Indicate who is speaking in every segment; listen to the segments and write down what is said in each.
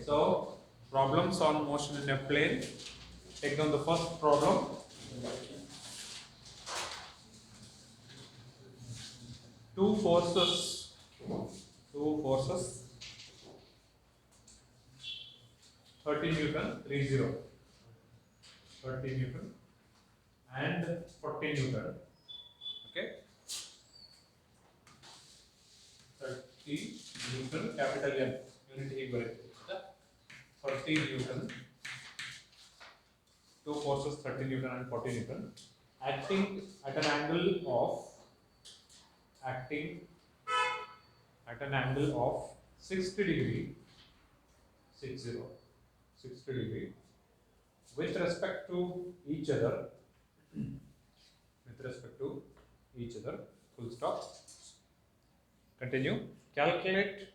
Speaker 1: So problems on motion in a plane. Take down the first problem. Two forces, 30 Newton, 30 Newton and 40 Newton. Okay. 30 Newton, capital N, unit equivalent. 30 Newton, two forces 30 Newton and 40 Newton, acting at an angle of 60 degree, 60 degree, with respect to each other, full stop. Continue. Calculate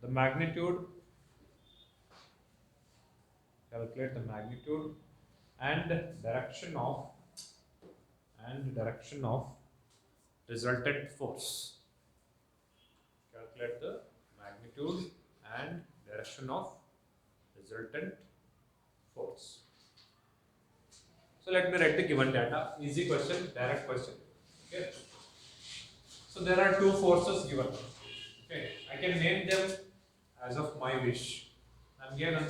Speaker 1: the magnitude and direction of resultant force. Calculate the magnitude and direction of resultant force. So let me write the given data. Easy question, direct question. Okay. So there are two forces given. Okay. I can name them as of my wish. I'll name them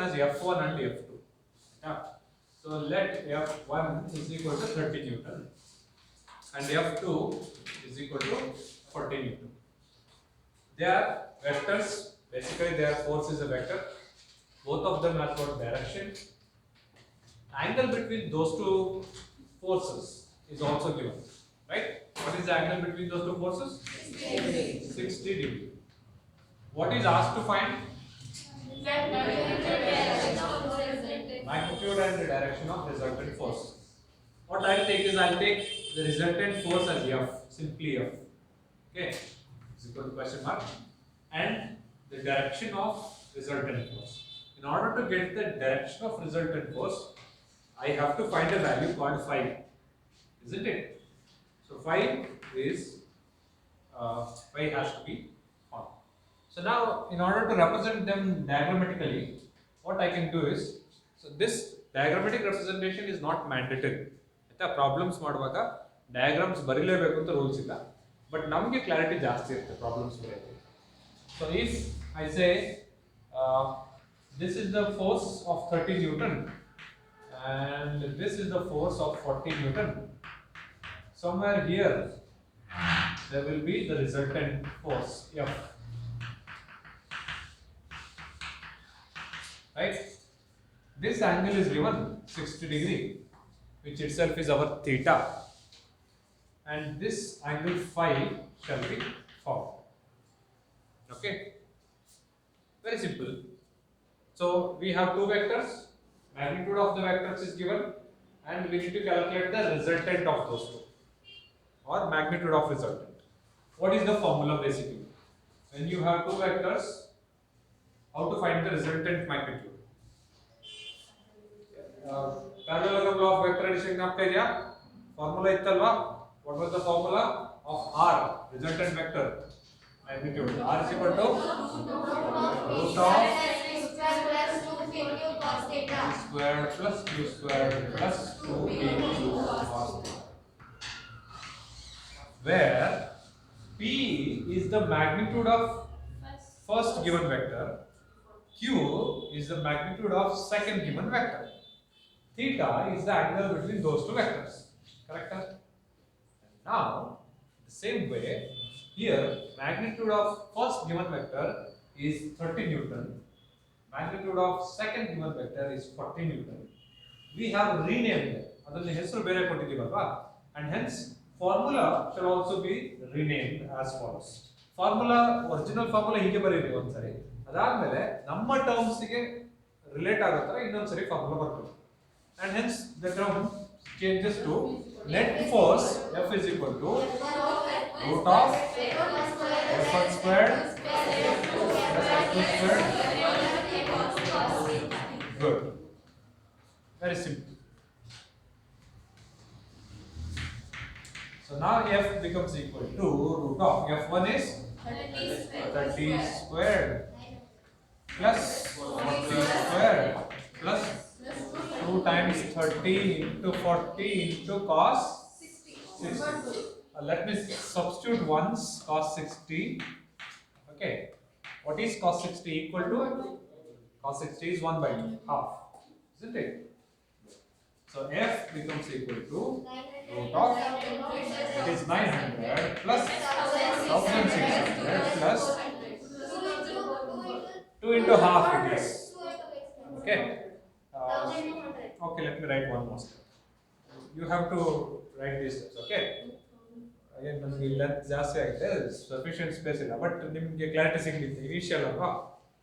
Speaker 1: as F1 and F2. Yeah. So let F1 is equal to 30 Newton and F2 is equal to 40 Newton. They are vectors. Basically, their force is a vector. Both of them have got direction. Angle between those two forces is also given, right? What is the angle between those two forces? 60 degree. What is asked to find? Magnitude and the direction of resultant force. What I'll take is the resultant force as F, simply F. Okay, is equal to question mark, and the direction of resultant force. In order to get the direction of resultant force, I have to find a value called phi, isn't it? So phi has to be found. So now, in order to represent them diagrammatically, what I can do is, so this diagrammatic representation is not mandatory. Problems diagrams ಬರಿಲೇಬೇಕು ಅಂತ rules ಇಲ್ಲ, but ನಮಗೆ clarity ಜಾಸ್ತಿ ಇರುತ್ತೆ problems ಬರೆಯೋದು. So if I say this is the force of 30 Newton and this is the force of 40 Newton, somewhere here there will be the resultant force F, right? This angle is given 60 degree, which itself is our theta, and this angle phi shall be found. Okay, very simple. So we have two vectors, magnitude of the vectors is given, and we need to calculate the resultant of those two, or magnitude of resultant. What is the formula basically? When you have two vectors, how to find the resultant magnitude? Parallelogram law of vector addition ಜ್ಞಾಪಕ ಇದೆಯಾ? Formula ಇತ್ತಲ್ವಾ? What was the formula of R, resultant vector magnitude? R is equal to root of squared plus q squared plus 2pq cos theta, where p is the magnitude of first given vector, q is the magnitude of second given vector, theta is the angle between those two vectors. Correct? And now, the same way, here magnitude of first given vector is 30 Newton, magnitude of second given vector is 40 Newton. We have renamed it. ಅದರಲ್ಲಿ ಹೆಸರು ಬೇರೆ ಕೊಟ್ಟಿದ್ದೀವಲ್ವಾ, and hence formula shall also be renamed as follows. Formula, original formula ಹೀಗೆ ಬರೀರಿ ಒಂದ್ಸರಿ, ಅದಾದ್ಮೇಲೆ ನಮ್ಮ terms ಗೆ relate ಆಗೋ ತರ ಇನ್ನೊಂದ್ಸರಿ ಫಾರ್ಮುಲಾ ಬರ್ತೀವಿ, and hence the term changes to net force F is equal to root of F1 squared plus F2 squared. Good. Very simple. So now F becomes becomes equal to root of f1 is 30 squared plus 40 squared plus 2 times 30 into 40 into cos 60. Let me substitute once cos 60. Okay. What is cos 60 equal to? Cos 60 is 1 by 2, half. Isn't it? So f becomes equal to root of, it is 900 plus 1600 plus 2 into half it is. Okay. Okay, let me write one more step. You have to write these steps, okay? Again, ನಮಗೆ length ಜಾಸ್ತಿ ಆಗಿದೆ sufficient space ಇಲ್ಲ but ನಿಮಗೆ clarity ಸಿಗಲಿಕ್ಕೆ initial ಅಲ್ವಾ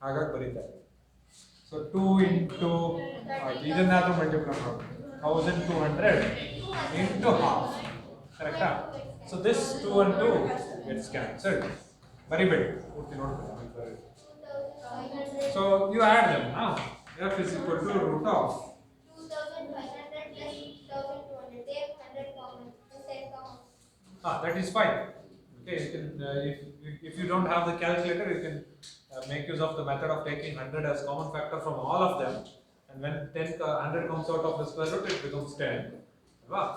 Speaker 1: ಹಾಗಾಗಿ ಬರೀತಾರೆ so 2 into ಇದನ್ನಾದರೂ multiply ಮಾಡಬೇಕು 1200 into half, ಕರೆಕ್ಟಾ? So this 2 and 2 gets cancelled. ಬರಿಬೇಡಿ ಪೂರ್ತಿ ನೋಡ್ಕೊಳ್ಳಿ. So you add them now. F is equal to root of
Speaker 2: 2500 plus 1200. They have 100 common. The same common.
Speaker 1: That is fine. Okay, you can, if you don't have the calculator, you can make use of the method of taking 100 as common factor from all of them, and when 100 comes out of the square root, it becomes 10. Right?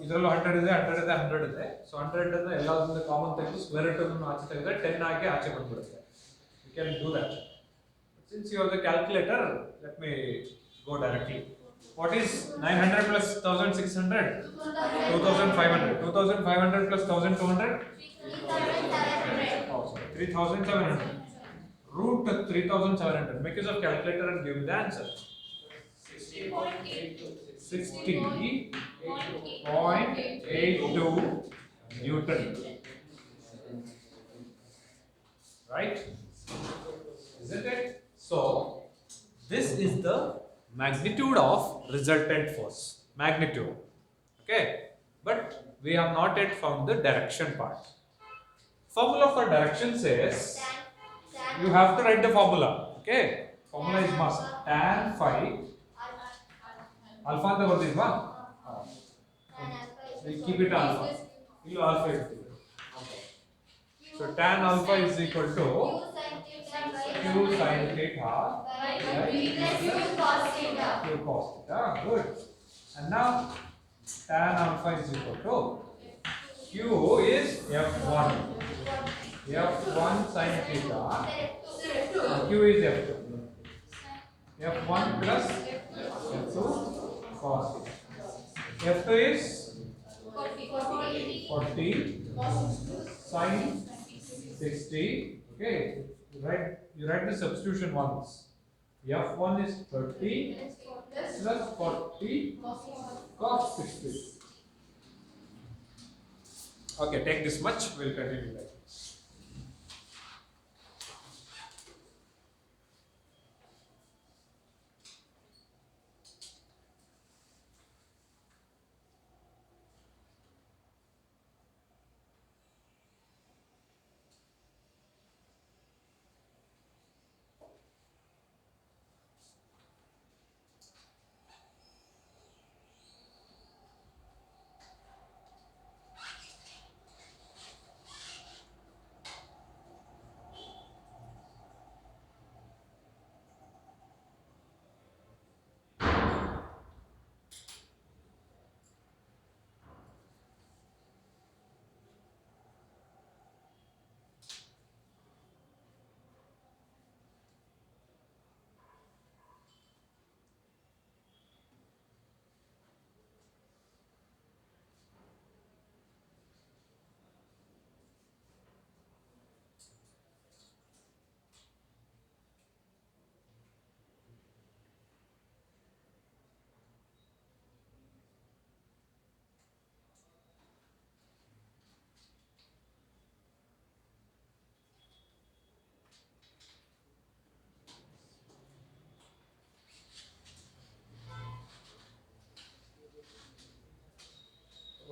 Speaker 1: ಇದರಲ್ಲೂ 100 ಇದೆ 100 ಇದೆ 100 ಇದೆ so 100 ಅನ್ನು ಎಲ್ಲದರಿಂದ common ತೆಗೆದು square root ಅನ್ನು ಆಚೆ ತೆಗೆದ್ರೆ 10 ಆಗಿ ಆಚೆ ಬಂದ್ಬಿಡುತ್ತೆ. You can do that. Since you have the calculator, let me go directly. What is 900 plus 1600? 2500. 2500 plus 1200?
Speaker 2: 3700.
Speaker 1: Oh, sorry. 3700. Root 3700. Make use of calculator and give me the answer. 60.82 Newton. Right? Isn't it? So, this is the magnitude of resultant force. Magnitude. Okay? But we have not yet found the direction part. Formula for direction says you have to write the formula. Okay? Formula is must. Tan phi alpha ಅಂತ ಬರ್ದಿಲ್ವಾ? Keep it alpha. Illu alpha ಇರ್ತೀವಿ. So tan alpha is equal to q sin theta by q cos theta. Good. And now tan alpha is equal to q is f1. f1 sin theta. Q is f2. f1 plus f2 cos theta. f2 is 40 sin 60. Okay, you write the substitution once. f1 is 30 plus 40 cos 60. Okay, take this much. We'll continue like this.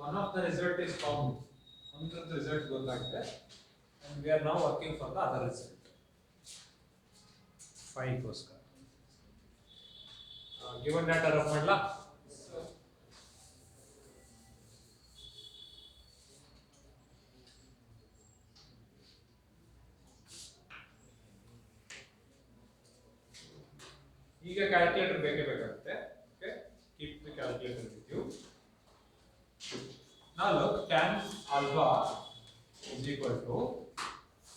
Speaker 1: One of the result is found. One of the result goes like that, and we are now working for the other result. 5 goskara. Given data rough ಮಾಡಲಾ? ಈಗ calculator ಬೇಕೇ ಬೇಕಾಗುತ್ತೆ. Okay, keep the calculator with you. Now look, tan alpha is equal to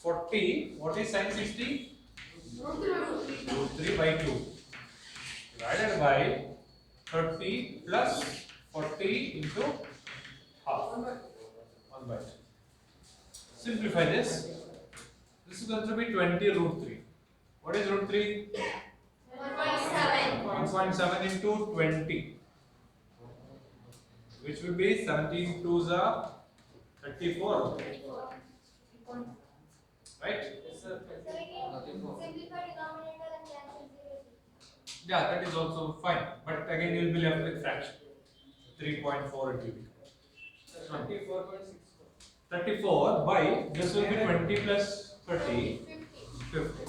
Speaker 1: 40. What is sin 60? Root 3 by 2 divided by 30 plus 40 into half. 1 by 2. Simplify this. This is going to be 20 root 3. What is root 3?
Speaker 2: 1.7.
Speaker 1: 1.7 into 20, which will be 17 twos are 34, right?
Speaker 2: So we can simplify denominator and cancel 0.
Speaker 1: Yeah, that is also fine. But again, you will be left with fraction. 3.4 it will be. 34 by this will be 20 plus 30, 50.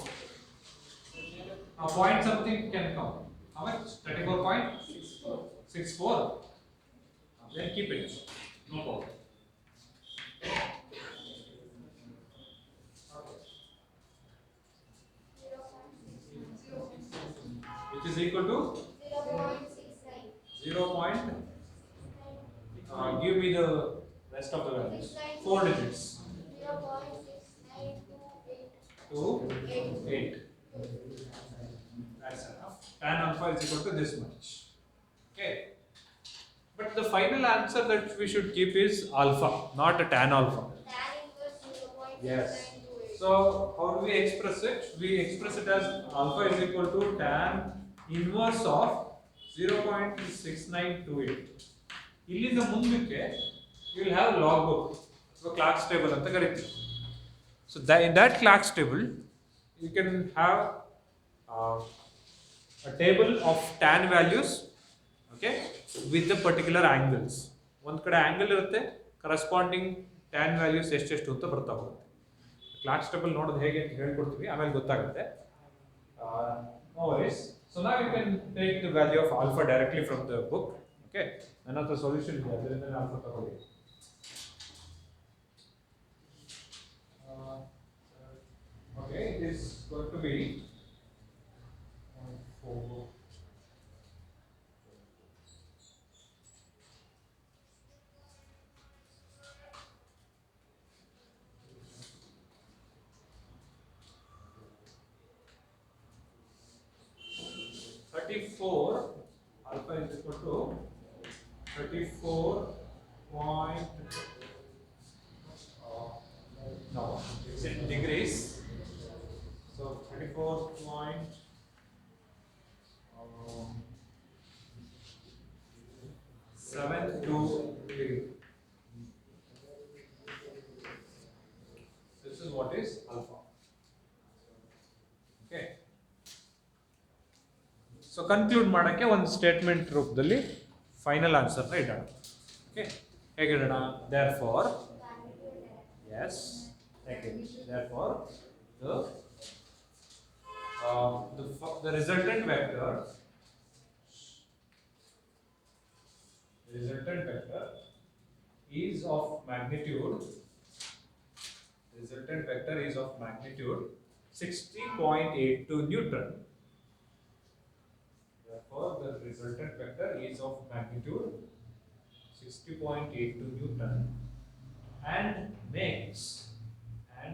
Speaker 1: A point something can come. How much? 34.64. Then keep it. No problem. Which is equal to
Speaker 2: 0.69.
Speaker 1: 0. Give me the rest of the values. 4 digits.
Speaker 2: 0.6928.
Speaker 1: 2, 8. That's enough. Tan alpha is equal to this much. Okay. But the final answer that we should keep is alpha, not a tan alpha.
Speaker 2: Tan inverse 0.6928.
Speaker 1: Yes. So how do we express it? We express it as alpha is equal to tan inverse of 0.6928. ಇಲ್ಲಿಂದ ಮುಂದಕ್ಕೆ you will have log book, so Clark's table ಅಂತ ಕರೀತೀವಿ. So in that Clark's table you can have a table of tan values, okay, with the particular angles. ಒಂದು ಕಡೆ angle ಇರುತ್ತೆ, corresponding tan values ಎಷ್ಟೆಷ್ಟು ಅಂತ ಬರ್ತಾ ಹೋಗುತ್ತೆ. Clark's table ನೋಡೋದು ಹೇಗೆ ಅಂತ ಹೇಳ್ಕೊಡ್ತೀವಿ, ಆಮೇಲೆ ಗೊತ್ತಾಗುತ್ತೆ. No worries. So now you can take the value of alpha directly from the book. Okay, ನನ್ನ ಹತ್ರ ಸೊಲ್ಯೂಷನ್ ಇದೆ, ಅದರಿಂದ alpha ತಗೊಳ್ಳಿ. Okay, it is going to be 4. Alpha is equal to 34 point. No, it's in degrees. So 34.72 degree. This is what is alpha. Okay. So conclude ಮಾಡಕ್ಕೆ ಒಂದು statement ರೂಪದಲ್ಲಿ final answer ನ ಇಡೋಣ. ಓಕೆ, ಹೇಗೆ ಇಡೋಣ? therefore, yes, second, therefore the resultant vector is of magnitude 60.82 Newton. Therefore, the resultant vector is of magnitude 60.82 Newton and makes an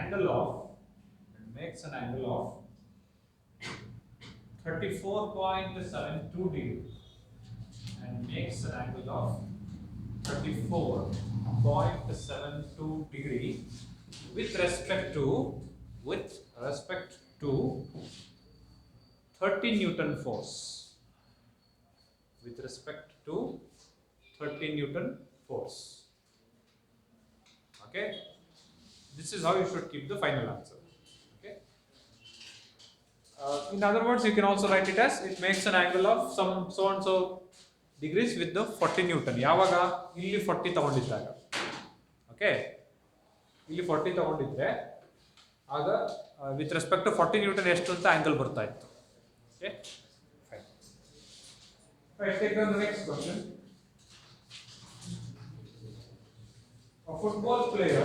Speaker 1: angle of 34.72 degree and makes an angle of 34.72 degree with respect to 30 Newton force. With respect to 30 Newton force. Okay, this is how you should keep the final answer. Okay. In other words, you can also write it as it makes an angle of some so and so degrees with the 40 Newton. ಯಾವಾಗ ಇಲ್ಲಿ 40 ತಗೊಂಡಿದ್ದಾಗ, okay, ಇಲ್ಲಿ 40 ತಗೊಂಡಿದ್ರೆ ಆಗ with respect to 40 Newton ಎಷ್ಟು ಅಂತ angle ಬರ್ತಾ ಇತ್ತು. Okay, fine. Right, take on the next question. A football player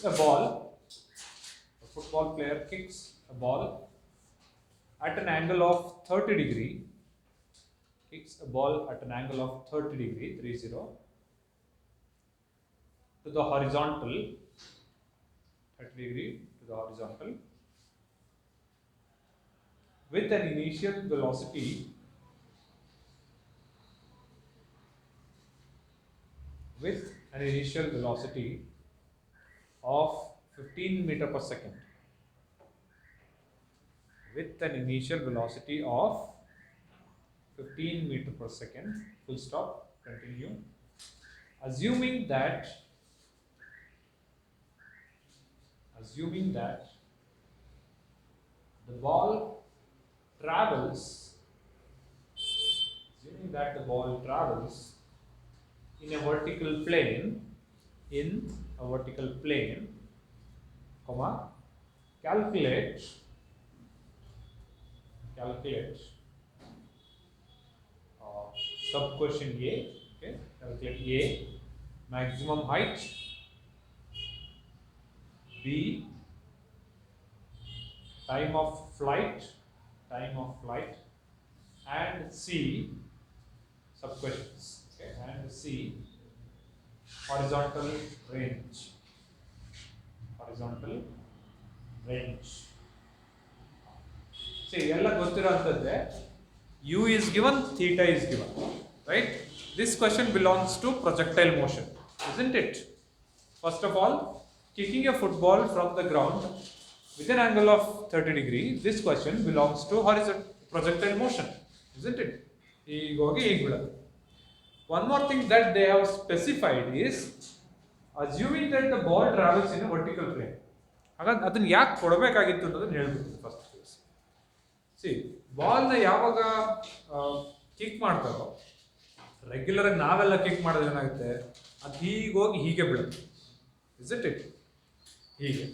Speaker 1: a ball, a football player kicks a ball at an angle of 30 degree, kicks a ball at an angle of 30 degree, 30, to the horizontal, 30 degree to the horizontal, with an initial velocity of 15 meter per second. With an initial velocity of 15 meter per second, full stop, continue. Assuming that the ball travels, in a vertical plane, comma, calculate sub question A, okay, calculate A, maximum height, B, time of flight, and C, sub questions, okay, and C, horizontal range. See, ಎಲ್ಲ ಗೊತ್ತಿರೋಂಥದ್ದೇ. U is given, theta is given, right? This question belongs to projectile motion, isn't it? First of all, kicking a football from the ground with an angle of 30 degree, this question belongs to projectile motion, isn't it? One more thing that they have specified is assuming that the ball travels in a vertical plane. ಹಾಗಾದ್ರೆ ಅದನ್ನ ಯಾಕೆ ಕೊಡಬೇಕಾಗಿತ್ತು ಅನ್ನೋದನ್ನ ಹೇಳ್ಬಿಡ್ತೀನಿ first. C ಬಾಲ್ನ ಯಾವಾಗ kick ಮಾಡ್ತಾರೋ, regular ಆಗಿ ನಾವೆಲ್ಲ ಕಿಕ್ ಮಾಡಿದ್ರೆ ಏನಾಗುತ್ತೆ, ಅದು ಹೀಗೋಗಿ ಹೀಗೆ ಬೀಳುತ್ತೆ, isn't it? ಹೀಗೆ.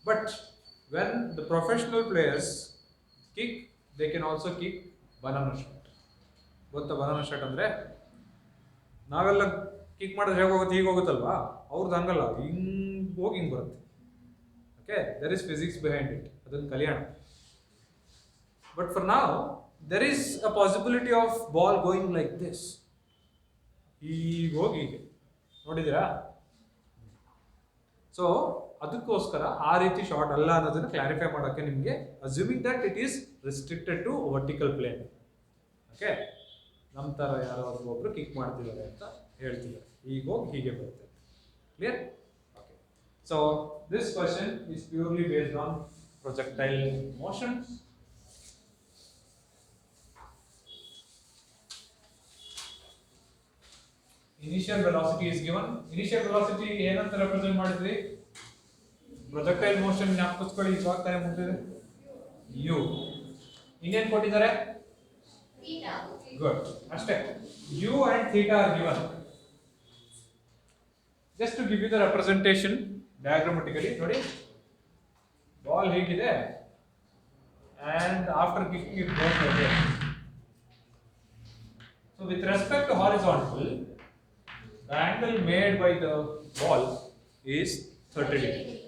Speaker 1: But when the professional players kick, they can also kick banana shot. ಗೊತ್ತಾ ಬನಾನಾ ಶಾಟ್ ಅಂದ್ರೆ? ನಾವೆಲ್ಲ ಕಿಕ್ ಮಾಡಿದ್ರೆ ಹೇಗೆ ಹೋಗುತ್ತೆ, ಹೀಗೆ ಹೋಗುತ್ತಲ್ವಾ, ಅವ್ರದ್ದು ಹಂಗಲ್ಲ, ಹಿಂಗೆ ಹೋಗಿ ಹಿಂಗೆ ಬರುತ್ತೆ. Okay, there is physics behind it, ಅದನ್ನು ಕಲಿಯೋಣ. But for now, there is a possibility of ball going like this. ಹೀಗೆ ಹೋಗಿ ಹೀಗೆ ನೋಡಿದ್ದೀರಾ? ಸೊ ಅದಕ್ಕೋಸ್ಕರ ಆ ರೀತಿ ಶಾರ್ಟ್ ಅಲ್ಲ ಅನ್ನೋದನ್ನ ಕ್ಲಾರಿಫೈ ಮಾಡೋಕ್ಕೆ ನಿಮಗೆ, assuming that it is restricted to vertical plane. Okay, ನಮ್ಮ ಥರ ಯಾರಾದರೂ ಒಬ್ರು ಕಿಕ್ ಮಾಡ್ತಿದ್ದಾರೆ ಅಂತ ಹೇಳ್ತಿದ್ದಾರೆ, ಹೀಗೆ ಹೋಗಿ ಹೀಗೆ ಬರುತ್ತೆ. Clear? Okay, so this question is purely based on projectile motion. Initial velocity is given. Initial velocity ಏನಂತ ರೆಪ್ರೆಸೆಂಟ್ ಮಾಡಿದ್ವಿ? ಪ್ರೊಜೆಕ್ಟೈಲ್ ಮೋಷನ್ ಜ್ಞಾಪಕಿಸ್ಕೊಳ್ಳಿ, ಇವಾಗ ತಾನೇ ಮುಟ್ಟಿದೆ u. ಇನ್ನೇನು ಕೊಟ್ಟಿದ್ದಾರೆ? ಥೀಟಾ. ಗುಡ್, ಅಷ್ಟೇ. u and theta are given. Just to give you the representation diagrammatically, ನೋಡಿ, ball ಹೀಗಿದೆ and after kicking it goes like this. So with respect to horizontal, the angle made by the ball is 30 degree.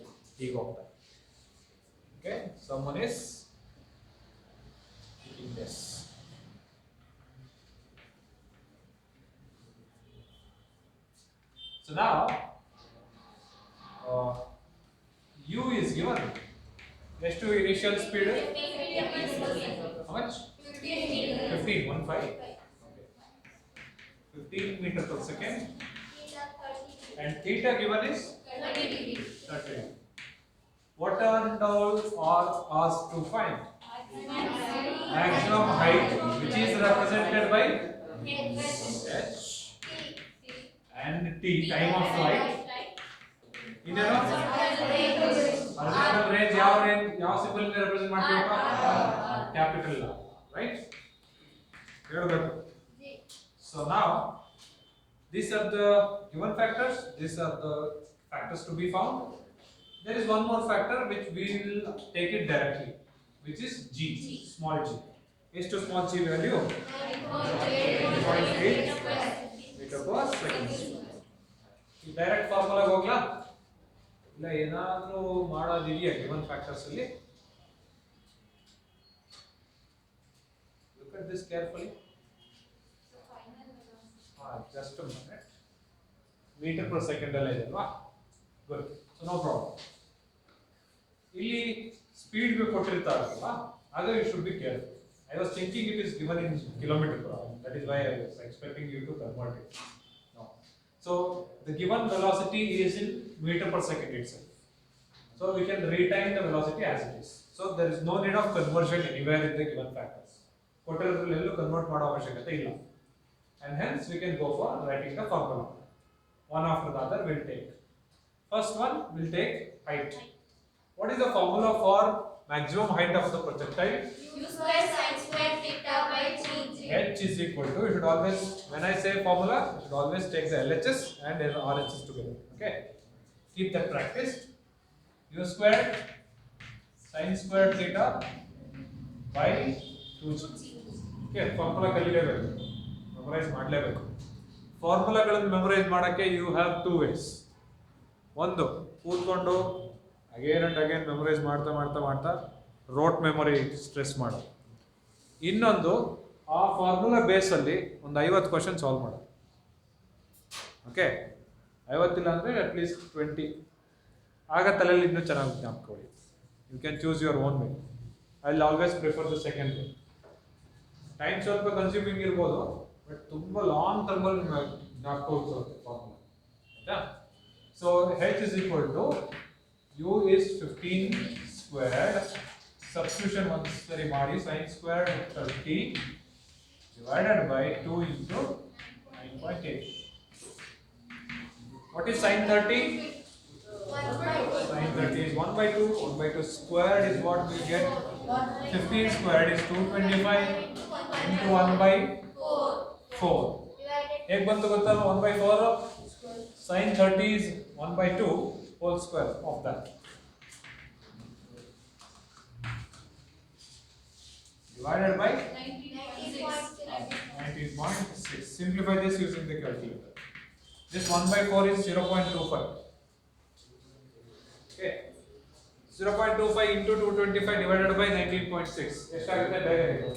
Speaker 1: Okay, someone is hitting this. So now u is given. Next to initial speed, how much? 15. Okay. 15 meter per second. And theta given is 30. What turned out are asked to find? Maximum height, which is represented by h, and t, time of flight. Horizontal range, ಯಾವ symbol में represent ಮಾಡ್ತೀವಪ್ಪ? Capital R, right? ಹೇಳ್ಬೇಕು. So now, these are the given factors, these are the factors to be found. There is one more factor which we will take it directly, which is g, small g. Is to small g value? 0.8 meter per second. Direct formula ಹೋಗ್ಲಾ? ಇಲ್ಲ ಏನಾದರೂ ಮಾಡೋದಿದೆಯಾ given factors ಅಲ್ಲಿ? Look at this carefully. Just a minute. Meter per second ಅಲ್ಲ ಇದಲ್ವಾ? Good. So no problem. ಇಲ್ಲಿ speed ಕೊಟ್ಟಿರ್ತಾರಲ್ವಾ, ಆಗ you should be careful. I was thinking it is given in kilometer per hour. That is why I was expecting you to convert it. No. So the given velocity is in meter per second itself. So we can retain the velocity as it is. So there is no need of conversion anywhere in the given factors. ಕೊಟ್ಟಿರೋದ್ರಲ್ಲೆಲ್ಲೂ convert ಮಾಡೋ ಅವಶ್ಯಕತೆ ಇಲ್ಲ. And hence we can go for writing the formula. One after the other we'll take. First one we'll take height. What is the formula for maximum height of the projectile?
Speaker 2: U square sin square theta by 3.
Speaker 1: H is equal to, you should always, when I say formula, you should always take the LHS and RHS together. Okay? Keep that practiced. U square sin square theta by 2g. Okay, formula ಕಲಿಲೇಬೇಕು, memorise ಮಾಡಲೇಬೇಕು. ಫಾರ್ಮುಲಾಗಳನ್ನು memorise ಮಾಡೋಕ್ಕೆ you have two ways. ಒಂದು, ಕೂತ್ಕೊಂಡು again and again memorise ಮಾಡ್ತಾ ಮಾಡ್ತಾ ಮಾಡ್ತಾ wrote memory stress ಮಾಡೋದು. ಇನ್ನೊಂದು, ಆ ಫಾರ್ಮುಲಾ ಬೇಸಲ್ಲಿ ಒಂದು 50 ಕ್ವಶನ್ ಸಾಲ್ವ್ ಮಾಡೋದು. ಓಕೆ, 50 ಇಲ್ಲ ಅಂದರೆ ಅಟ್ಲೀಸ್ಟ್ 20, ಆಗ ತಲೆಯಲ್ಲಿ ಇನ್ನೂ ಚೆನ್ನಾಗಿ ಜ್ಞಾಪಕೊಳ್ಳಿ. You can choose your own way. I will always prefer the second way. Time ಸ್ವಲ್ಪ ಕನ್ಸ್ಯೂಮಿಂಗ್ ಇರ್ಬೋದು, ಬಟ್ ತುಂಬ ಲಾಂಗ್ ಟರ್ಮಲ್ಲಿ ಜ್ಞಾಪಕ ಉಳಿಸುತ್ತೆ ಫಾರ್ಮುಲಾ. ಆಯ್ತಾ? So H is equal to U is 15 squared, substitution ಒಂದ್ಸರಿ ಮಾಡಿ, sin squared 30 divided by 2 into 9.8. What is sin 30?
Speaker 2: 1 by 2.
Speaker 1: Sin 30 is 1 by 2. 1 by 2 squared is what we get. 15 squared is 225 into 1 by 4.
Speaker 2: Divided
Speaker 1: ಹೇಗೆ ಬಂತು ಗೊತ್ತಾ? 1 by 4. Sin 30 is 1 by 2 whole square of that. Divided by 19.6. Simplify this using the calculator. This 1 by 4 is 0.25. Okay. 0.25 into 225 divided by 19.6. ಎಷ್ಟಾಗುತ್ತೆ ಬೇಗ ಹೇಳಿ.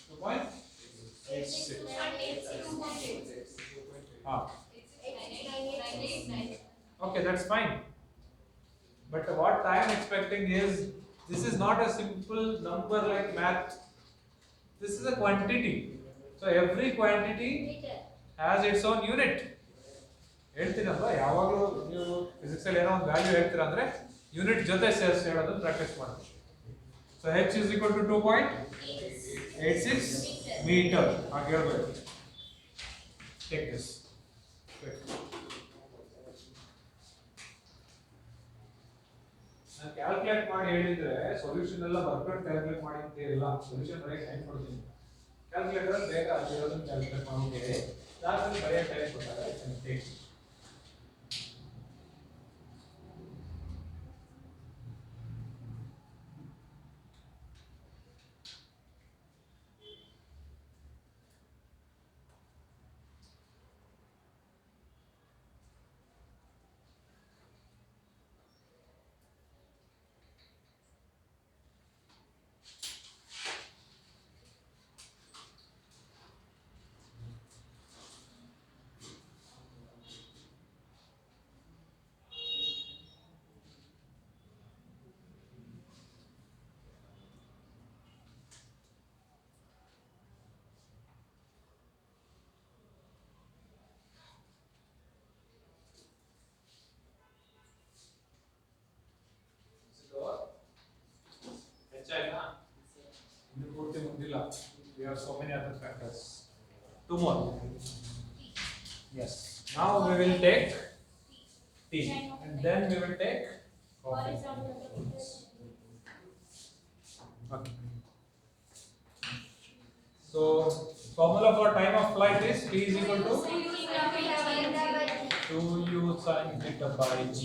Speaker 1: 2.86. Okay, that's fine. But what I am expecting is, this is not a simple number like math. This is a quantity. So every quantity
Speaker 2: meter.
Speaker 1: has its own unit. ಹೇಳ್ತೀನಲ್ವಾ, ಯಾವಾಗಲೂ ನೀವು physics ಅಲ್ಲಿ ಏನೋ ಒಂದು value ಹೇಳ್ತೀರಾ ಅಂದ್ರೆ unit ಜೊತೆ ಸೇರಿಸಿ ಹೇಳೋದನ್ನ ಪ್ರಾಕ್ಟೀಸ್ ಮಾಡಿ. So H is equal to 2.86 metre ಹಾಗೆ ಹೇಳ್ಬೇಕು. Take this. ನಾನು ಕ್ಯಾಲ್ಕುಲೇಟ್ ಮಾಡಿ ಹೇಳಿದ್ರೆ ಸೊಲ್ಯೂಷನ್ ಎಲ್ಲ ಬರ್ಕೊಂಡು ಕ್ಯಾಲ್ಕುಲೇಟ್ ಮಾಡಿ ಅಂತ ಇಲ್ಲ. ಸೊಲ್ಯೂಷನ್ ಬರೆಯಕ್ಕೆ ಟೈಮ್ ಕೊಡ್ತೀನಿ. ಕ್ಯಾಲ್ಕುಲೇಟರ್ ಬೇಗ ಅಲ್ಲಿರೋದನ್ನ ಕ್ಯಾಲ್ಕುಲೇಟ್ ಮಾಡ್ಬಿಟ್ಟು ಜಾಸ್ತಿ ಬರೆಯಕ್ಕೆ ಟೈಮ್ ಕೊಟ್ಟಾಗ take. We have so many other factors. Two more. Yes. Now we will take T, and then we will take coffee. Okay. So formula for time of flight is T is equal to 2u sin theta by g.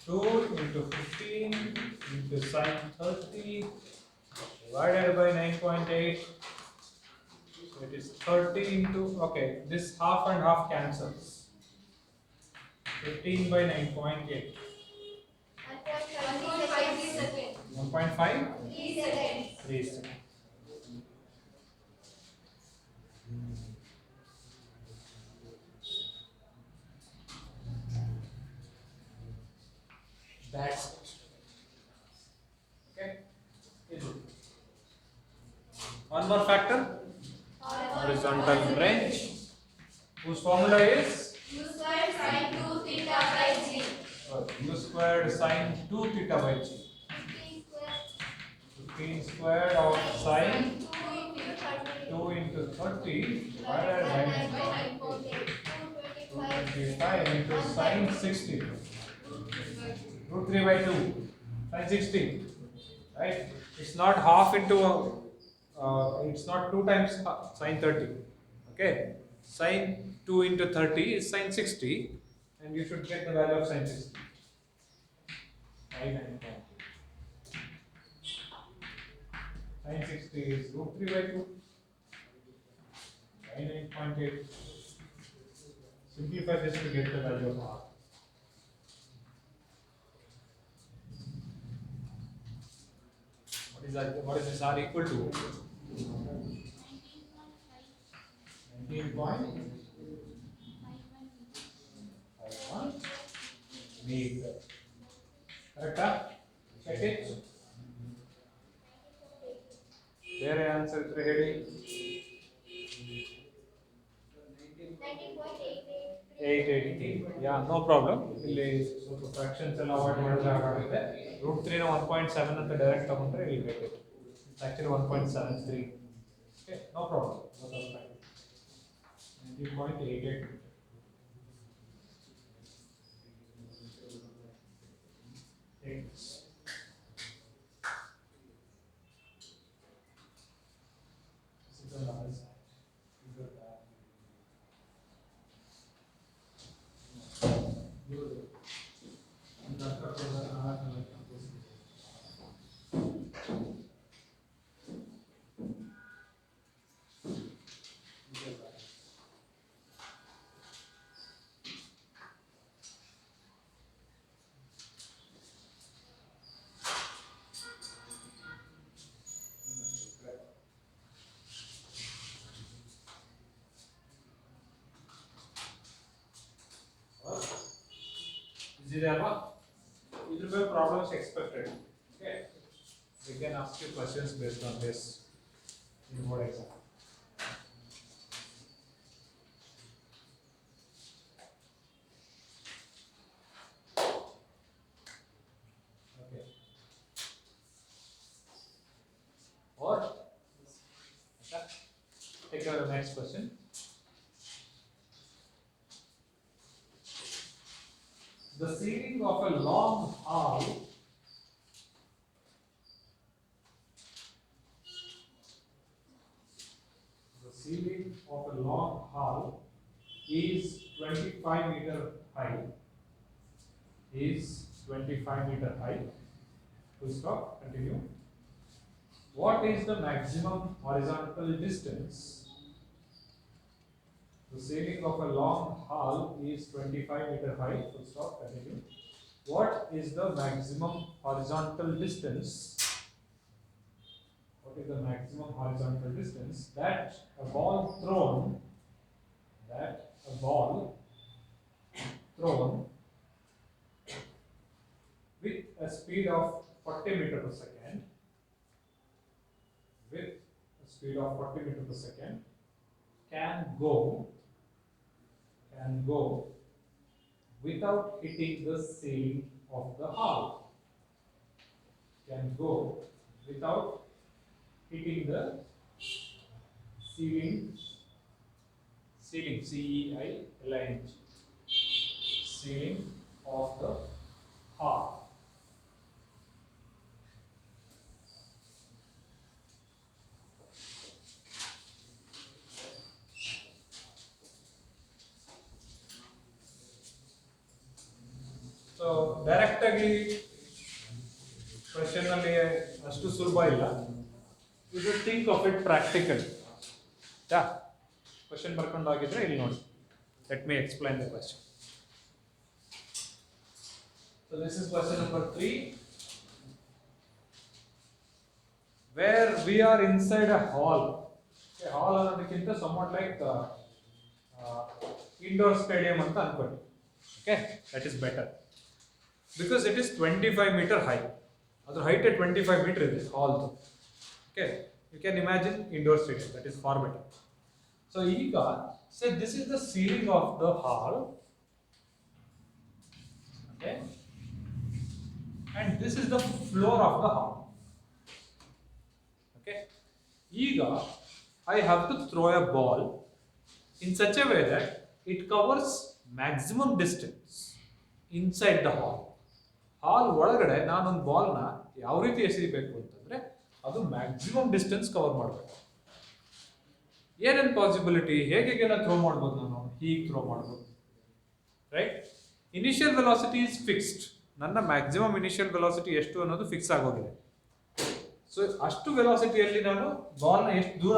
Speaker 1: 2 into 15 into sin 30 divided by 9.8. So It is 30 into, okay, this half and half cancels. 15 by 9.8.
Speaker 2: 1.5 seconds.
Speaker 1: 1.5?
Speaker 2: 3 seconds.
Speaker 1: 3 seconds. That's it. Okay? Is it? One more factor. Horizontal range. Whose formula is?
Speaker 2: U squared sin 2 theta by g.
Speaker 1: U squared sine 2 theta by g. 15 squared of sine 2 into 30 divided by 225 into sine 60. Root 3 by 2. Sine 60. Right? It's not half into, it's not 2 times sine 30. Okay? Sine 2 into 30 is sine 60, and you should get the value of sine 60. 9.2. Sine 60 is root 3 by 2. 9.8. Simplify this to get the value of r. What is that? What is this r equal to? 19.51 meter. Correct? Check it. There answer heading 883. Yeah, no problem. ಇಲ್ಲಿ ಸ್ವಲ್ಪ fractions ಎಲ್ಲ avoid ಮಾಡಿದ್ರೆ ಆಗುತ್ತೆ. Root 3 ನ 1.7 ಅಂತ direct ತಗೊಂಡ್ರೆ ಇಲ್ಲಿ ಬೇಕು. It's actually 1.73. Okay, no problem. Both are fine. 19.88. Thanks. This is the other side. Figure that. Is it ever? It will be problems expected. Okay. We can ask you questions based on this in board exam. Okay. Or okay. Take the next question. The ceiling of a long hall is 25 meter high. Full stop. Continue. What is the maximum horizontal distance? The ceiling of a long hall is 25 meter high. Full stop. Continue. What is the maximum horizontal distance? What is the maximum horizontal distance that a ball thrown with a speed of 40 meter per second can go without hitting the ceiling of the hall. Can go without hitting the ceiling, C-E-I-L-I-N-G, ceiling of the hall. So direct ಆಗಿ question ಅಲ್ಲಿ ಅಷ್ಟು ಸುಲಭ ಇಲ್ಲ. You should think of it practically. Yeah. Question ಬರ್ಕೊಂಡಾಗಿದ್ರೆ ಇಲ್ಲಿ ನೋಡಿ. Let me explain the question. So this is question number 3, where we are inside a hall. A hall ಅನ್ನೋದಕ್ಕಿಂತ somewhat like indoor stadium ಅಂತ ಅನ್ಕೊಳ್ಳಿ. Okay, that is better because it is 25 meter high. Adr height 25 meter ಇದೆ hall. Okay, you can imagine indoor stadium, that is far better. So ಈಗ say this is the ceiling of the hall. Okay, and this is the floor of the hall. Okay, ಈಗ I have to throw a ball in such a way that it covers maximum distance inside the hall. ಹಾಲ್ ಒಳಗಡೆ ನಾನೊಂದು ಬಾಲ್ನ ಯಾವ ರೀತಿ ಎಸೆಯಬೇಕು ಅಂತಂದ್ರೆ ಅದು maximum distance cover ಮಾಡಬೇಕು. ಏನೇನು possibility, ಹೇಗೆಲ್ಲ ಥ್ರೋ ಮಾಡ್ಬೋದು, ನಾನು ಹೀಗೆ ಥ್ರೋ ಮಾಡ್ಬೋದು, right? Initial velocity is fixed. ನನ್ನ ಮ್ಯಾಕ್ಸಿಮಮ್ ಇನಿಷಿಯಲ್ ವೆಲಾಸಿಟಿ ಎಷ್ಟು ಅನ್ನೋದು ಫಿಕ್ಸ್ ಆಗೋಗಿದೆ. ಸೊ ಅಷ್ಟು ವೆಲಾಸಿಟಿಯಲ್ಲಿ ನಾನು ಬಾಲ್ನ ಎಷ್ಟು ದೂರ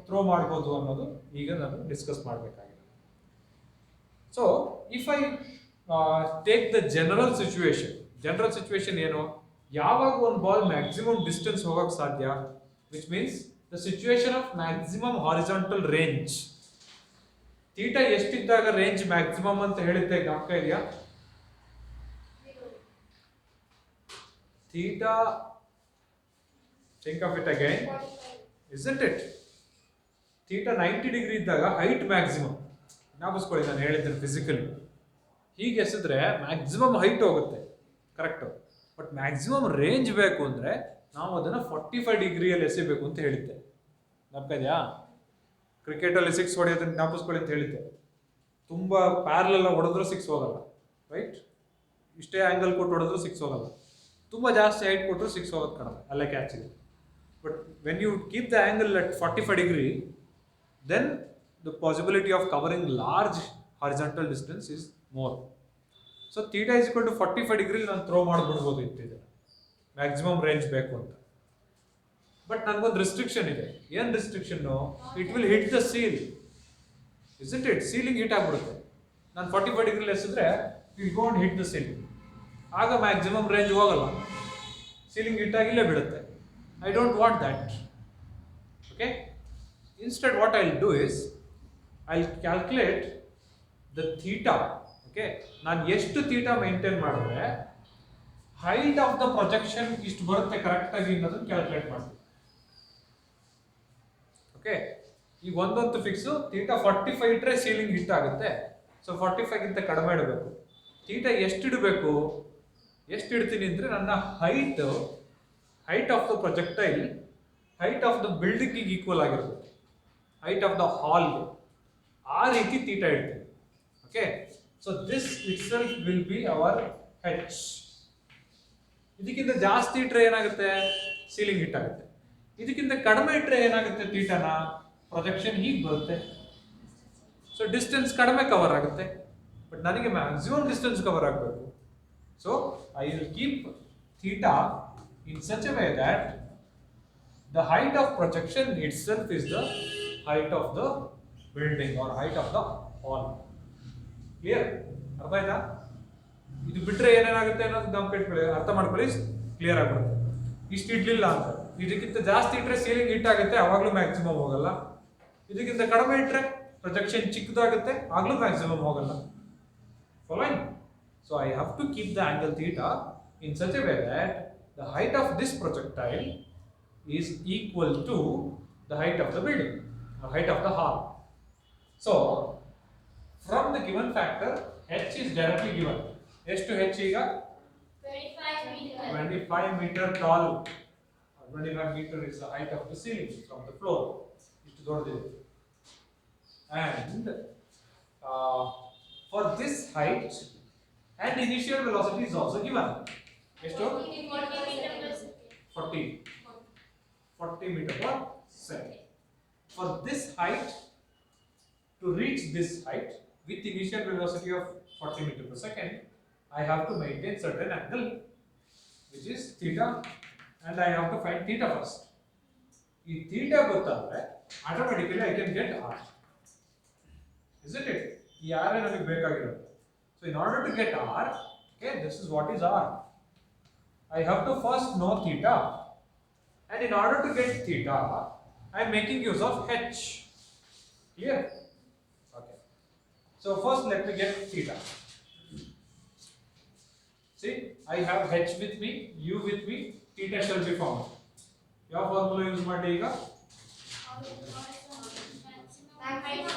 Speaker 1: ಥ್ರೋ ಮಾಡ್ಬೋದು ಅನ್ನೋದು ಈಗ ನಾನು ಡಿಸ್ಕಸ್ ಮಾಡಬೇಕಾಗಿದೆ. So if I take the general situation ಏನು, ಯಾವಾಗ ಒಂದು ಬಾಲ್ ಮ್ಯಾಕ್ಸಿಮಮ್ ಡಿಸ್ಟೆನ್ಸ್ ಹೋಗಕ್ಕೆ ಸಾಧ್ಯ, which means the situation of maximum horizontal range. Theta ಎಷ್ಟಿದ್ದಾಗ ರೇಂಜ್ ಮ್ಯಾಕ್ಸಿಮಮ್ ಅಂತ ಹೇಳಿದ್ದೆ, ಜ್ಞಾಪಕ ಇದೆಯಾ? Theta, think of it again, isn't it? Theta 90 degree ಇದ್ದಾಗ ಹೈಟ್ ಮ್ಯಾಕ್ಸಿಮಮ್. ಜ್ಞಾಪಿಸ್ಕೊಳ್ಳಿ, ನಾನು ಹೇಳಿದ್ದೇನೆ ಫಿಸಿಕಲಿ ಹೀಗೆ ಎಸೆದ್ರೆ ಮ್ಯಾಕ್ಸಿಮಮ್ ಹೈಟ್ ಹೋಗುತ್ತೆ, ಕರೆಕ್ಟು. ಬಟ್ ಮ್ಯಾಕ್ಸಿಮಮ್ ರೇಂಜ್ ಬೇಕು ಅಂದರೆ ನಾವು ಅದನ್ನು 45 ಡಿಗ್ರಿಯಲ್ಲಿ ಎಸಿಬೇಕು ಅಂತ ಹೇಳಿದ್ದೆ, ಜ್ಞಾಪಕ ಇದೆಯಾ? ಕ್ರಿಕೆಟಲ್ಲಿ 6 ಹೊಡೆಯೋದನ್ನು ಜ್ಞಾಪಿಸ್ಕೊಳ್ಳಿ ಅಂತ ಹೇಳಿದ್ದೆ. ತುಂಬ ಪ್ಯಾರಲೆಲ್ಲ ಹೊಡೆದ್ರೂ 6 ಹೋಗಲ್ಲ, ರೈಟ್? ಇಷ್ಟೇ ಆ್ಯಂಗಲ್ ಕೊಟ್ಟು ಹೊಡೆದ್ರೂ 6 ಹೋಗಲ್ಲ. ತುಂಬ ಜಾಸ್ತಿ ಹೈಟ್ ಕೊಟ್ಟರು 6 ಹೋಗೋದು ಕಡಿಮೆ, ಅಲ್ಲೇ ಕ್ಯಾಚ್ ಇದೆ. But when you keep the angle at 45 degree, then the possibility of covering large horizontal distance is more. So theta is equal to 45 degree ನಾನು ಥ್ರೋ ಮಾಡಿಬಿಡ್ಬೋದು ಇತ್ತಿದೆ, ಮ್ಯಾಕ್ಸಿಮಮ್ ರೇಂಜ್ ಬೇಕು ಅಂತ. ಬಟ್ ನನಗೊಂದು ರಿಸ್ಟ್ರಿಕ್ಷನ್ ಇದೆ. ಏನು restriction? It will hit the ceil, isn't it? Ceiling hit ಆಗಿಬಿಡುತ್ತೆ. ನಾನು 45 ಡಿಗ್ರಿಲಿ ಎಸಿದ್ರೆ it gonna hit the ceiling, ಆಗ ಮ್ಯಾಕ್ಸಿಮಮ್ ರೇಂಜ್ ಹೋಗಲ್ಲ, ಸೀಲಿಂಗ್ ಹಿಟ್ ಆಗಿಲ್ಲೇ ಬಿಡುತ್ತೆ. I don't want that. Okay? Instead, what I'll do is I'll calculate the theta. Okay? ನಾನು ಎಷ್ಟು ಥೀಟಾ ಮೇಂಟೈನ್ ಮಾಡಿದ್ರೆ ಹೈಟ್ ಆಫ್ ದ ಪ್ರೊಜೆಕ್ಷನ್ ಇಷ್ಟು ಬರುತ್ತೆ ಕರೆಕ್ಟಾಗಿ ಅನ್ನೋದನ್ನು ಕ್ಯಾಲ್ಕುಲೇಟ್ ಮಾಡ್ತೀನಿ. ಓಕೆ, ಈಗ ಒಂದಂತೂ ಫಿಕ್ಸು, ಥೀಟಾ 45 ಇಟ್ಟರೆ ಸೀಲಿಂಗ್ ಹಿಟ್ ಆಗುತ್ತೆ. ಸೊ 45ಗಿಂತ ಕಡಿಮೆ ಇಡಬೇಕು. ಥೀಟಾ ಎಷ್ಟು ಇಡಬೇಕು? ಎಷ್ಟು ಇಡ್ತೀನಿ ಅಂದರೆ ನನ್ನ height of the projectile height of the building ಗೆ ಈಕ್ವಲ್ ಆಗಿರುತ್ತೆ, height of the hall ಗೆ. ಆ ರೀತಿ ಥೀಟಾ ಇಡ್ತೀವಿ. ಓಕೆ, ಸೊ ದಿಸ್ ಇಟ್ ಸೆಲ್ಫ್ ವಿಲ್ ಬಿ ಅವರ್ ಹೆಚ್. ಇದಕ್ಕಿಂತ ಜಾಸ್ತಿ ಇಟ್ಟರೆ ಏನಾಗುತ್ತೆ? ಸೀಲಿಂಗ್ ಹಿಟ್ ಆಗುತ್ತೆ. ಇದಕ್ಕಿಂತ ಕಡಿಮೆ ಇಟ್ಟರೆ ಏನಾಗುತ್ತೆ? ಥೀಟಾನ ಪ್ರೊಜೆಕ್ಷನ್ ಹೀಗೆ ಬರುತ್ತೆ. ಸೊ ಡಿಸ್ಟೆನ್ಸ್ ಕಡಿಮೆ ಕವರ್ ಆಗುತ್ತೆ, ಬಟ್ ನನಗೆ ಮ್ಯಾಕ್ಸಿಮಮ್ ಡಿಸ್ಟೆನ್ಸ್ ಕವರ್ ಆಗಬೇಕು. So I will keep theta in such a way that the height of projection itself is the height of the building or height of the hall. Clear? ಅರ್ಥ ಆಯ್ತಾ? ಇದು ಬಿಟ್ಟರೆ ಏನೇನಾಗುತ್ತೆ ಅನ್ನೋದು ಅರ್ಥ ಮಾಡ್ಕೊಳ್ಳಿ, clear ಆಗಿಬಿಡುತ್ತೆ. ಇಷ್ಟು ಇಡ್ಲಿಲ್ಲ ಅಂತ, ಇದಕ್ಕಿಂತ ಜಾಸ್ತಿ ಇಟ್ಟರೆ ಸೀಲಿಂಗ್ ಹಿಟ್ ಆಗುತ್ತೆ, ಆವಾಗಲೂ ಮ್ಯಾಕ್ಸಿಮಮ್ ಹೋಗಲ್ಲ. ಇದಕ್ಕಿಂತ ಕಡಿಮೆ ಇಟ್ಟರೆ ಪ್ರೊಜೆಕ್ಷನ್ ಚಿಕ್ಕದಾಗುತ್ತೆ, ಆಗಲೂ ಮ್ಯಾಕ್ಸಿಮಮ್ ಹೋಗಲ್ಲ. Following? So I have to keep the angle theta in such a way that the height of this projectile is equal to the height of the building or height of the hall. So from the given factor, h is directly given. H to h ಈಗ 25 meter tall. 25 meter is the height of the ceiling from the floor. ಇಷ್ಟು ದೊಡ್ಡದಿದೆ. And for this height and initial velocity is also given. ಎಷ್ಟು? 40 meter per second. For this height, to reach this height with initial velocity of 40 meter per second, I have to maintain certain angle, which is theta, and I have to find theta first. ಈ theta ಗೊತ್ತಾದ್ರೆ automatically I can get r, isn't it? ಈ r ನಮಗೆ ಬೇಕಾಗಿರೋದು. So in order to get r, okay, this is what is r. I have to first know theta, and in order to get theta I am making use of h. Clear? Okay. So first let me get theta. See, I have h with me, u with me, theta shall be found. ಯಾವ formula use ಮಾಡಿ ಈಗ?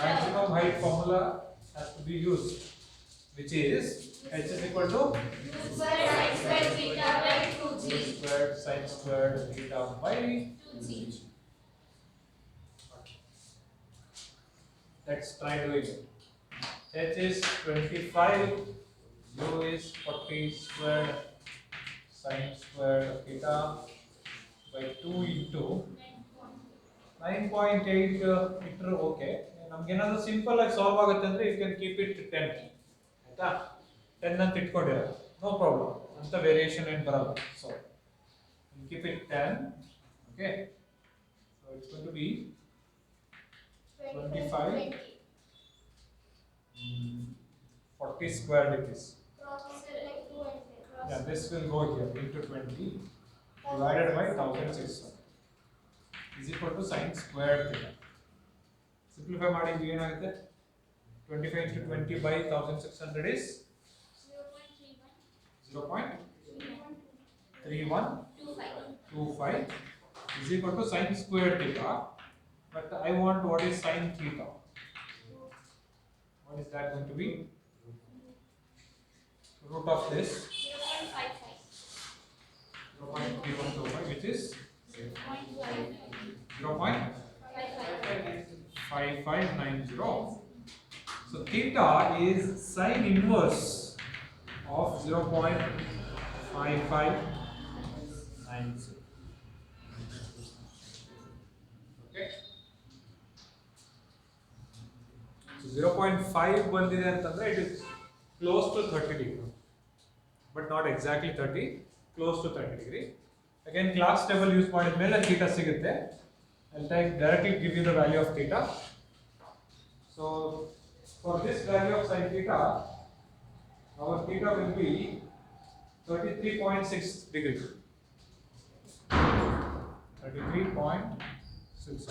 Speaker 1: Maximum height formula has to be used, which is h is equal to
Speaker 3: u squared sin squared theta by 2g.
Speaker 1: u squared sin squared theta by
Speaker 3: 2g.
Speaker 1: Okay. Let's try doing it. H is 25, u is 40 squared sin squared theta by 2 into 9.8 meter. Okay, ನಮಗೆ ಏನಾದರೂ simple ಆಗಿ solve ಆಗುತ್ತೆ ಅಂದ್ರೆ you can keep it 10, ಆಯ್ತಾ? 10 ಅಂತ ಇಟ್ಕೊಂಡಿರೋ, no problem, ಅಂತ variation ಏನು ಬರಲ್ಲ. So keep it 10. Okay, so it's going to be 25 40 squared it is. Yeah, this will go here into 20 divided by 1600 is equal to sin squared theta. Simplify ಮಾಡಿದ್ರೆ ಏನಾಗುತ್ತೆ? 25 into 20 by 1600 is 0.3125 is equal to sin squared theta. But I want what is sin theta. What is that going to be? Root of this 0.3125, which is 0.5590. So theta is sin inverse of 0.5590. Okay. So 0.5 ಬಂದಿದೆ ಅಂತಂದ್ರೆ it is close to 30 degree, but not exactly 30, close to 30 degree. Again, class table use ಮಾಡಿದ ಮೇಲೆ theta ಸಿಗುತ್ತೆ. I'll directly give you the value of theta. So for this value of sin theta, our theta will be 33.6 degree. 33.6.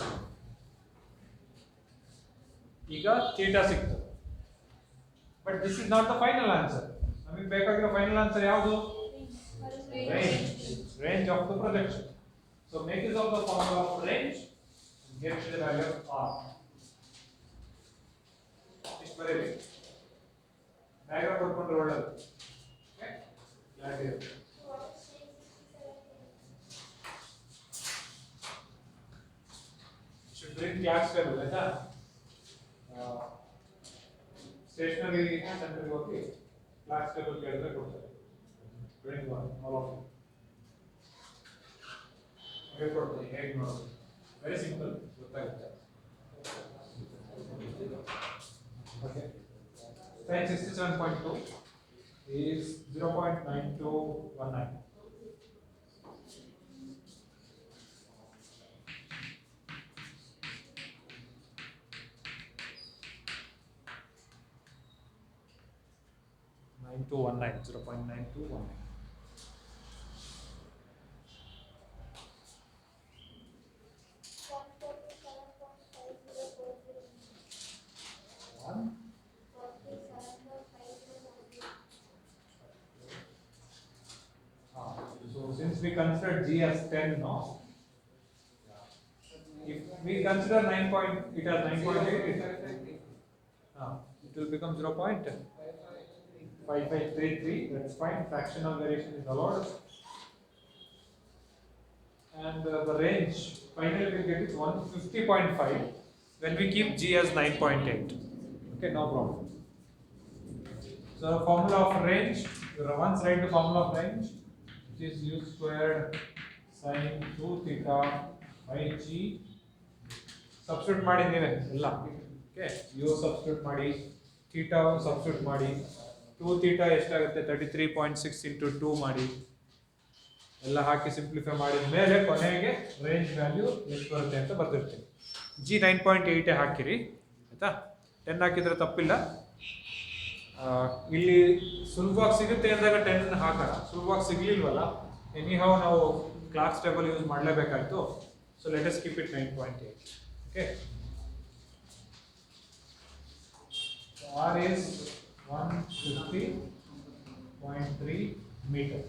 Speaker 1: ಈಗ theta ಸಿಕ್ತು. But this is not the final answer. ನಮಗೆ ಬೇಕಾಗಿರೋ final answer ಯಾವುದು? Range of the projection. So make use of the formula of range and get the value of r. ಇಷ್ಟು ಬರೀರಿ. Diagram ಬರ್ಕೊಂಡ್ರೆ ಒಳ್ಳೆಯದು. Okay, clarity ಇರುತ್ತೆ. Should bring class table, ಆಯ್ತಾ? Stationery ಸೆಂಟರ್ಗೆ ಹೋಗಿ ಕ್ಲಾಸ್ ಟೇಬಲ್ ಕೇಳಿದ್ರೆ ಕೊಡ್ತಾರೆ. Bring one, all of you. ಹೇಳ್ಕೊಡ್ತೀನಿ ಹೇಗೆ ಮಾಡೋದು. ವೆರಿ ಸಿಂಪಲ್, ಗೊತ್ತಾಗುತ್ತೆ. Okay, sin 67.2 is 0.9219. .9219. 0.9219. So since we consider G as 10 now, if we consider 9 point, it has 9.8, it will become 0.5533. That's fine. Fractional variation is allowed. And the range finally we get is 150.5 when we keep G as 9.8. Okay, no problem. So formula of range, once write the formula of range, which is u squared sin 2 theta by G. Substitute ಮಾಡಿ ನೀವೇ ಎಲ್ಲ. Okay, u substitute ಮಾಡಿ, theta substitute ಮಾಡಿ, 2 theta ಎಷ್ಟಾಗುತ್ತೆ? 33.6 into 2 ಮಾಡಿ. ಎಲ್ಲ ಹಾಕಿ simplify ಮಾಡಿದ ಮೇಲೆ ಕೊನೆಗೆ ರೇಂಜ್ ವ್ಯಾಲ್ಯೂ ಎಷ್ಟು ಬರುತ್ತೆ ಅಂತ ಬರ್ದಿರ್ತೀನಿ. ಜಿ 9.8 ಹಾಕಿರಿ ಆಯಿತಾ. 10 ಹಾಕಿದರೆ ತಪ್ಪಿಲ್ಲ. ಇಲ್ಲಿ ಸುಲಭವಾಗಿ ಸಿಗುತ್ತೆ ಅಂದಾಗ 10 ಹಾಕೋಣ. ಸುಲಭವಾಗಿ ಸಿಗಲಿಲ್ವಲ್ಲ, ಎನಿ ಹೌ ನಾವು ಕ್ಲಾಸ್ ಟೇಬಲ್ ಯೂಸ್ ಮಾಡಲೇಬೇಕಾಯ್ತು. So let us keep it 9.8. Okay, R is 150.3 metre.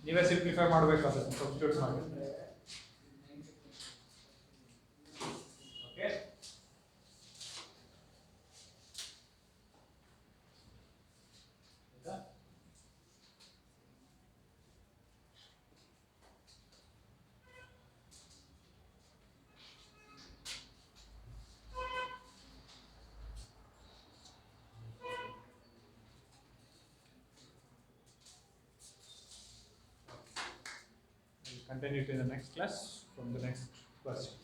Speaker 1: ನೀವೇ ಸಿಂಪ್ಲಿಫೈ ಮಾಡಬೇಕಾದ್ರೆ ಸಬ್ಸ್ಟಿಟ್ಯೂಟ್ ಮಾಡಿ. Okay, continue to the next class from the next question.